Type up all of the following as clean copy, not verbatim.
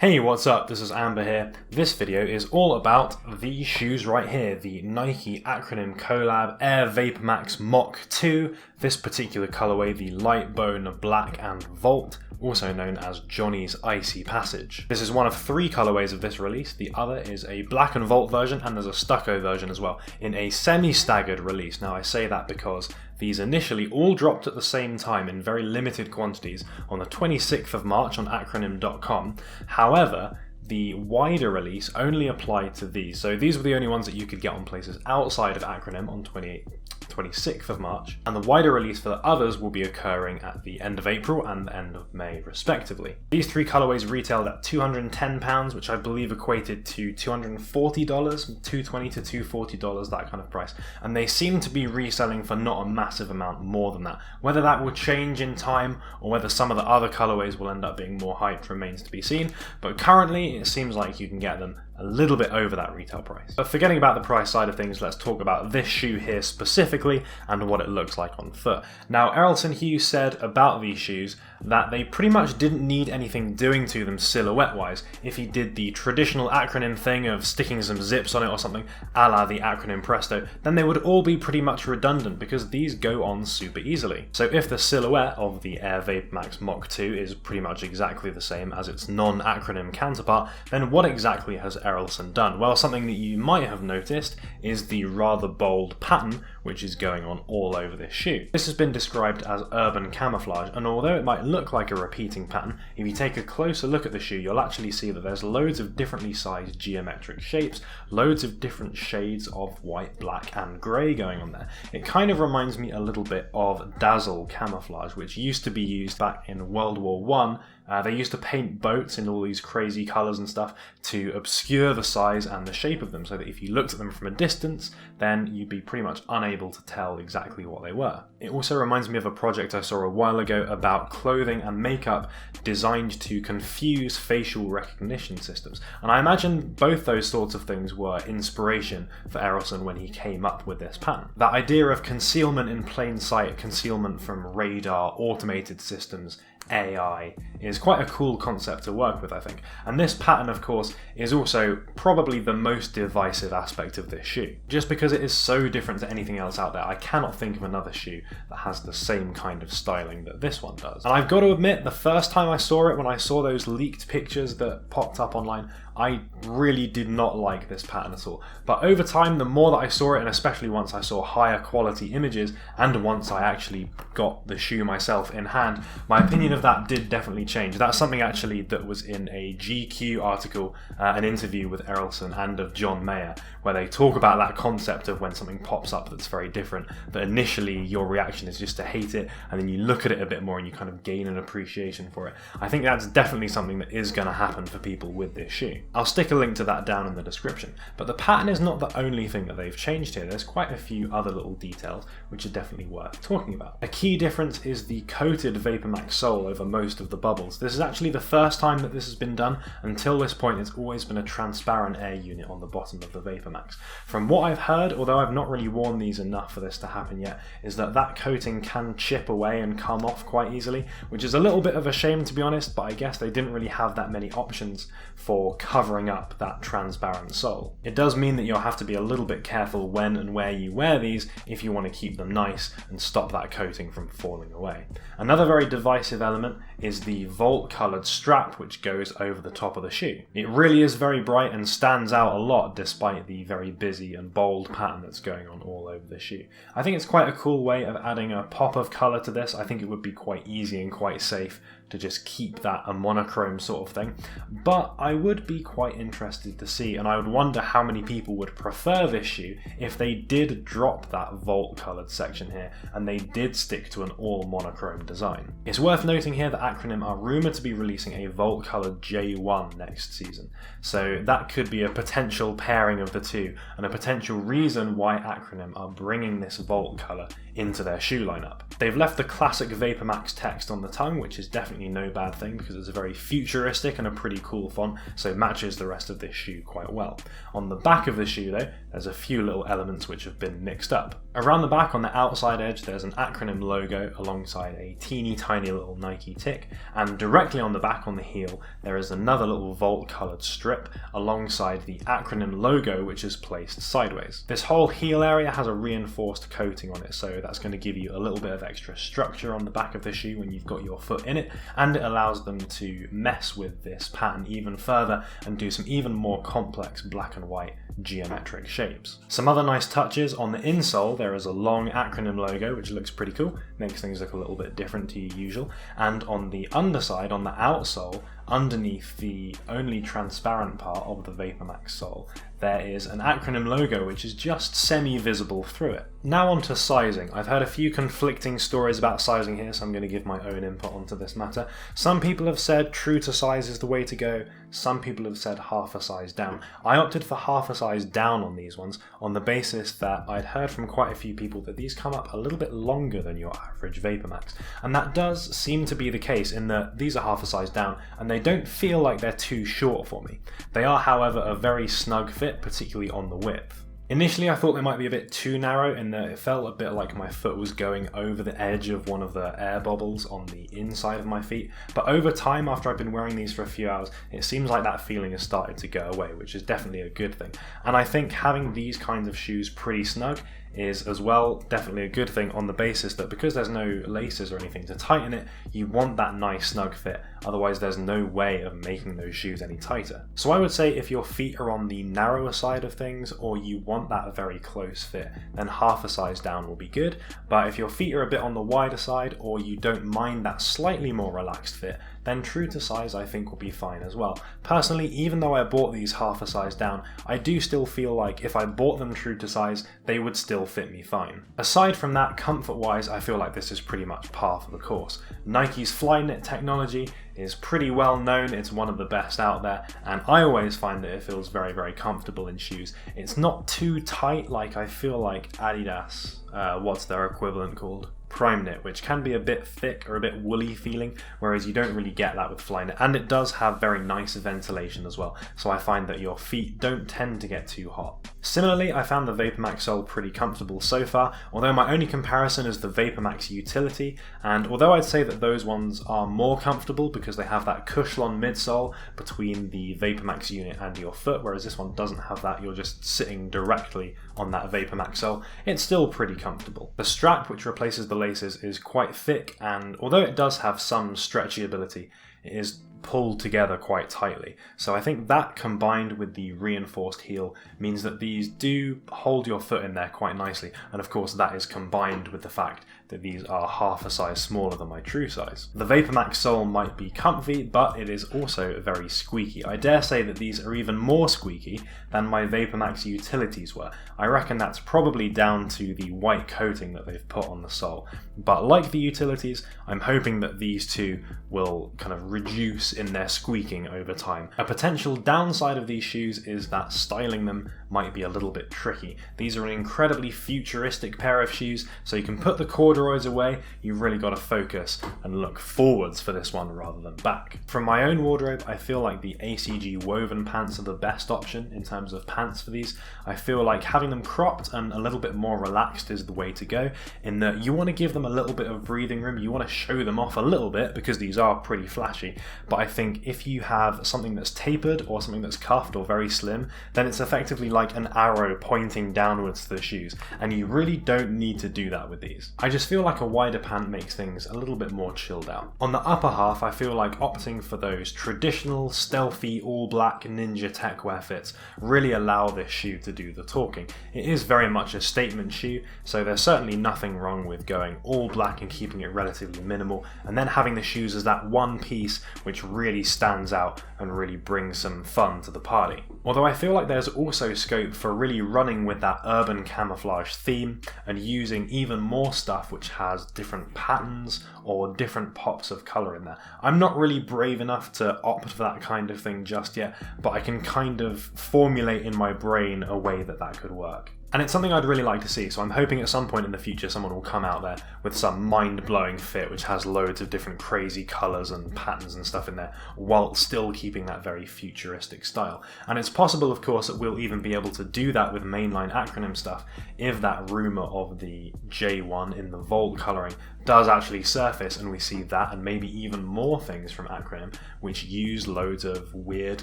Hey, what's up? This is Amber here. This video is all about these shoes right here, the Nike Acronym collab Air Vapormax Moc 2, this particular colorway, the light bone black and Volt, also known as Johnny's Icy Passage. This is one of three colorways of this release. The other is a black and Volt version, and there's a stucco version as well, in a semi-staggered release. Now I say that because these initially all dropped at the same time in very limited quantities on the 26th of March on acronym.com. However, the wider release only applied to these. So these were the only ones that you could get on places outside of Acronym on 26th of March, and the wider release for the others will be occurring at the end of April and the end of May respectively. These three colorways retailed at £210, which I believe equated to $240, $220 to $240, that kind of price, and they seem to be reselling for not a massive amount more than that. Whether that will change in time or whether some of the other colorways will end up being more hyped remains to be seen, but currently it seems like you can get them a little bit over that retail price. But forgetting about the price side of things, let's talk about this shoe here specifically and what it looks like on foot. Now, Errolson Hugh said about these shoes that they pretty much didn't need anything doing to them silhouette-wise. If he did the traditional Acronym thing of sticking some zips on it or something, a la the Acronym Presto, then they would all be pretty much redundant because these go on super easily. So if the silhouette of the Air Vapormax Moc 2 is pretty much exactly the same as its non-Acronym counterpart, then what exactly has Errolson done? Well, something that you might have noticed is the rather bold pattern which is going on all over this shoe. This has been described as urban camouflage, and although it might look like a repeating pattern, if you take a closer look at the shoe, you'll actually see that there's loads of differently sized geometric shapes, loads of different shades of white, black and grey going on there. It kind of reminds me a little bit of dazzle camouflage, which used to be used back in World War I. They used to paint boats in all these crazy colours and stuff to obscure the size and the shape of them, so that if you looked at them from a distance, then you'd be pretty much unable to tell exactly what they were. It also reminds me of a project I saw a while ago about clothing and makeup designed to confuse facial recognition systems, and I imagine both those sorts of things were inspiration for Errolson when he came up with this pattern. That idea of concealment in plain sight, concealment from radar, automated systems, AI, is quite a cool concept to work with, I think. And this pattern, of course, is also probably the most divisive aspect of this shoe. Just because it is so different to anything else out there, I cannot think of another shoe that has the same kind of styling that this one does. And I've got to admit, the first time I saw it, when I saw those leaked pictures that popped up online, I really did not like this pattern at all. But over time, the more that I saw it, and especially once I saw higher quality images, and once I actually got the shoe myself in hand, my opinion of that did definitely change. That's something actually that was in a GQ article, an interview with Errolson and of John Mayer, where they talk about that concept of when something pops up that's very different, that initially your reaction is just to hate it, and then you look at it a bit more and you kind of gain an appreciation for it. I think that's definitely something that is going to happen for people with this shoe. I'll stick a link to that down in the description, but the pattern is not the only thing that they've changed here. There's quite a few other little details which are definitely worth talking about. A key difference is the coated Vapormax sole over most of the bubbles. This is actually the first time that this has been done. Until this point, it's always been a transparent air unit on the bottom of the Vapormax. From what I've heard, although I've not really worn these enough for this to happen yet, is that that coating can chip away and come off quite easily, which is a little bit of a shame, to be honest, but I guess they didn't really have that many options for covering up that transparent sole. It does mean that you'll have to be a little bit careful when and where you wear these if you want to keep them nice and stop that coating from falling away. Another very divisive element is the Volt coloured strap which goes over the top of the shoe. It really is very bright and stands out a lot despite the very busy and bold pattern that's going on all over the shoe. I think it's quite a cool way of adding a pop of colour to this. I think it would be quite easy and quite safe to just keep that a monochrome sort of thing, but I would be quite interested to see, and I would wonder how many people would prefer this shoe if they did drop that Volt coloured section here and they did stick to an all monochrome design. It's worth noting here that Acronym are rumoured to be releasing a Volt coloured J1 next season, so that could be a potential pairing of the two and a potential reason why Acronym are bringing this Volt colour into their shoe lineup. They've left the classic Vapormax text on the tongue, which is definitely no bad thing because it's a very futuristic and a pretty cool font, so it matches the rest of this shoe quite well. On the back of the shoe though, there's a few little elements which have been mixed up. Around the back on the outside edge there's an acronym logo alongside a teeny tiny little Nike tick, and directly on the back on the heel there is another little Volt coloured strip alongside the acronym logo which is placed sideways. This whole heel area has a reinforced coating on it, so that's going to give you a little bit of extra structure on the back of the shoe when you've got your foot in it, and it allows them to mess with this pattern even further and do some even more complex black and white geometric shapes. Some other nice touches on the insole: there is a long acronym logo which looks pretty cool, makes things look a little bit different to your usual, and on the underside, on the outsole, underneath the only transparent part of the Vapormax sole, there is an acronym logo which is just semi-visible through it. Now on to sizing. I've heard a few conflicting stories about sizing here, so I'm going to give my own input onto this matter. Some people have said true to size is the way to go, some people have said half a size down. I opted for half a size down on these ones on the basis that I'd heard from quite a few people that these come up a little bit longer than your average Vapormax, and that does seem to be the case in that these are half a size down and they don't feel like they're too short for me. They are, however, a very snug fit, particularly on the width. Initially I thought they might be a bit too narrow in that it felt a bit like my foot was going over the edge of one of the air bubbles on the inside of my feet, but over time, after I've been wearing these for a few hours, it seems like that feeling has started to go away, which is definitely a good thing. And I think having these kinds of shoes pretty snug is as well definitely a good thing on the basis that because there's no laces or anything to tighten it, you want that nice snug fit, otherwise there's no way of making those shoes any tighter. So I would say if your feet are on the narrower side of things or you want that very close fit, then half a size down will be good, but if your feet are a bit on the wider side or you don't mind that slightly more relaxed fit, then true to size I think will be fine as well. Personally, even though I bought these half a size down, I do still feel like if I bought them true to size, they would still fit me fine. Aside from that, comfort wise, I feel like this is pretty much par for the course. Nike's Flyknit technology is pretty well known, it's one of the best out there, and I always find that it feels very, very comfortable in shoes. It's not too tight like I feel like Adidas, what's their equivalent called? Prime Knit, which can be a bit thick or a bit woolly feeling, whereas you don't really get that with Flyknit, and it does have very nice ventilation as well, so I find that your feet don't tend to get too hot. Similarly, I found the Vapormax sole pretty comfortable so far, although my only comparison is the Vapormax Utility, and although I'd say that those ones are more comfortable because they have that Cushlon midsole between the Vapormax unit and your foot, whereas this one doesn't have that, you're just sitting directly on that Vapormax sole, it's still pretty comfortable. The strap, which replaces the laces, is quite thick, and although it does have some stretchy ability, it is pulled together quite tightly. So I think that combined with the reinforced heel means that these do hold your foot in there quite nicely, and of course that is combined with the fact that these are half a size smaller than my true size. The Vapormax sole might be comfy, but it is also very squeaky. I dare say that these are even more squeaky than my Vapormax Utilities were. I reckon that's probably down to the white coating that they've put on the sole. But like the Utilities, I'm hoping that these two will kind of reduce in their squeaking over time. A potential downside of these shoes is that styling them might be a little bit tricky. These are an incredibly futuristic pair of shoes, so you can put the corduroys away, you've really got to focus and look forwards for this one rather than back. From my own wardrobe, I feel like the ACG woven pants are the best option in terms of pants for these. I feel like having them cropped and a little bit more relaxed is the way to go, in that you want to give them a little bit of breathing room, you want to show them off a little bit because these are pretty flashy, but I think if you have something that's tapered or something that's cuffed or very slim, then it's effectively like an arrow pointing downwards to the shoes, and you really don't need to do that with these. I just feel like a wider pant makes things a little bit more chilled out. On the upper half, I feel like opting for those traditional, stealthy, all-black ninja techwear fits really allow this shoe to do the talking. It is very much a statement shoe, so there's certainly nothing wrong with going all black and keeping it relatively minimal, and then having the shoes as that one piece which really stands out and really brings some fun to the party. Although I feel like there's also scope for really running with that urban camouflage theme and using even more stuff which has different patterns or different pops of colour in there. I'm not really brave enough to opt for that kind of thing just yet, but I can kind of formulate in my brain a way that that could work. And it's something I'd really like to see, so I'm hoping at some point in the future someone will come out there with some mind-blowing fit which has loads of different crazy colours and patterns and stuff in there, while still keeping that very futuristic style. And it's possible, of course, that we'll even be able to do that with mainline Acronym stuff if that rumour of the J1 in the Volt colouring does actually surface and we see that and maybe even more things from Acronym which use loads of weird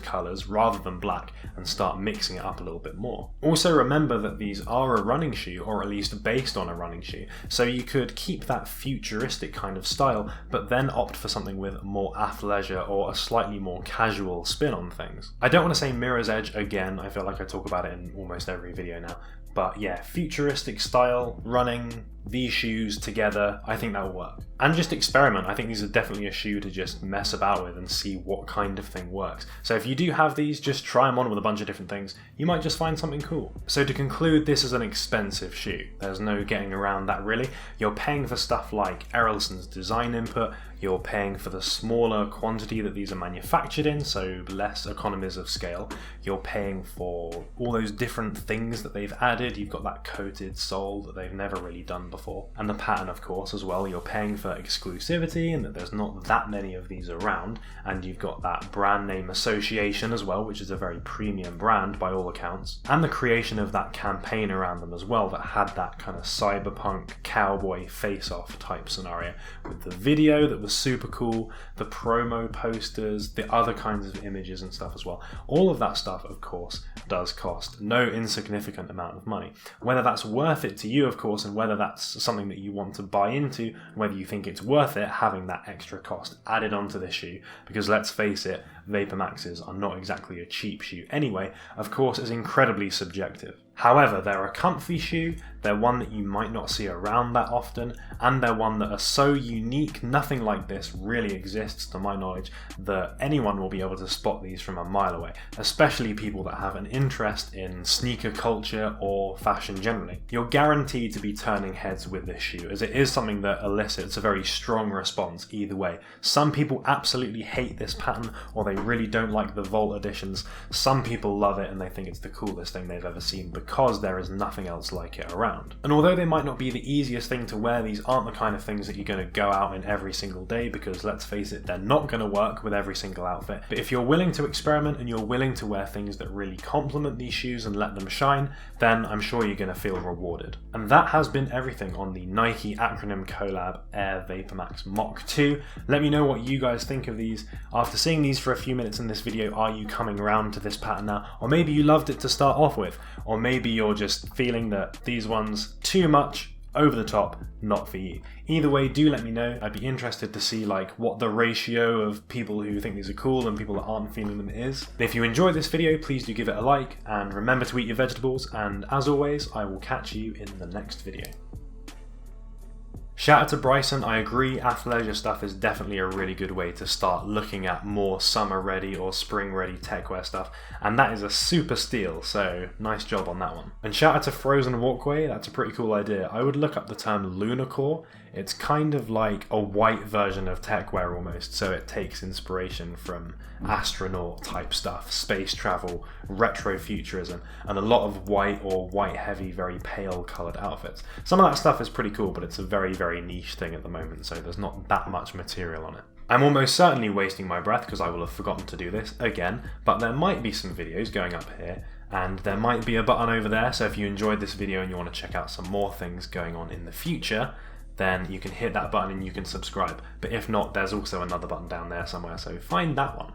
colours rather than black and start mixing it up a little bit more. Also remember that these are a running shoe, or at least based on a running shoe, so you could keep that futuristic kind of style but then opt for something with more athleisure or a slightly more casual spin on things. I don't want to say mirror's edge again, I feel like I talk about it in almost every video now, but yeah, futuristic style, running, these shoes together, I think that will work. And just experiment. I think these are definitely a shoe to just mess about with and see what kind of thing works. So if you do have these, just try them on with a bunch of different things. You might just find something cool. So to conclude, this is an expensive shoe. There's no getting around that really. You're paying for stuff like Errolson's design input, you're paying for the smaller quantity that these are manufactured in, so less economies of scale. You're paying for all those different things that they've added. You've got that coated sole that they've never really done before. And the pattern, of course, as well. You're paying for exclusivity and that there's not that many of these around. And you've got that brand name association as well, which is a very premium brand by all accounts. And the creation of that campaign around them as well that had that kind of cyberpunk cowboy face-off type scenario with the video that was super cool, the promo posters, the other kinds of images and stuff as well. All of that stuff, of course, does cost no insignificant amount of money. Whether that's worth it to you, of course, and whether that's something that you want to buy into, whether you think it's worth it having that extra cost added onto this shoe, because let's face it, Vapormaxes are not exactly a cheap shoe anyway, of course, is incredibly subjective. However, they're a comfy shoe, they're one that you might not see around that often, and they're one that are so unique, nothing like this really exists to my knowledge, that anyone will be able to spot these from a mile away, especially people that have an interest in sneaker culture or fashion generally. You're guaranteed to be turning heads with this shoe, as it is something that elicits a very strong response either way. Some people absolutely hate this pattern, or they really don't like the Volt editions. Some people love it and they think it's the coolest thing they've ever seen because there is nothing else like it around. And although they might not be the easiest thing to wear, these aren't the kind of things that you're going to go out in every single day, because let's face it, they're not going to work with every single outfit. But if you're willing to experiment and you're willing to wear things that really complement these shoes and let them shine, then I'm sure you're going to feel rewarded. And that has been everything on the Nike Acronym collab Air Vapormax Moc 2. Let me know what you guys think of these. After seeing these for a few minutes in this video, are you coming around to this pattern now? Or maybe you loved it to start off with, or maybe you're just feeling that these ones too much, over the top, not for you. Either way, do let me know. I'd be interested to see like what the ratio of people who think these are cool and people that aren't feeling them is. If you enjoyed this video, please do give it a like, and remember to eat your vegetables, and as always, I will catch you in the next video. Shout out to Bryson, I agree, athleisure stuff is definitely a really good way to start looking at more summer ready or spring ready techwear stuff, and that is a super steal, so nice job on that one. And shout out to Frozen Walkway, that's a pretty cool idea. I would look up the term lunacore. It's kind of like a white version of techwear almost, so it takes inspiration from astronaut type stuff, space travel, retrofuturism, and a lot of white or white heavy, very pale coloured outfits. Some of that stuff is pretty cool, but it's a very, very niche thing at the moment, so there's not that much material on it. I'm almost certainly wasting my breath because I will have forgotten to do this again, but there might be some videos going up here, and there might be a button over there, so if you enjoyed this video and you want to check out some more things going on in the future, then you can hit that button and you can subscribe. But if not, there's also another button down there somewhere, so find that one.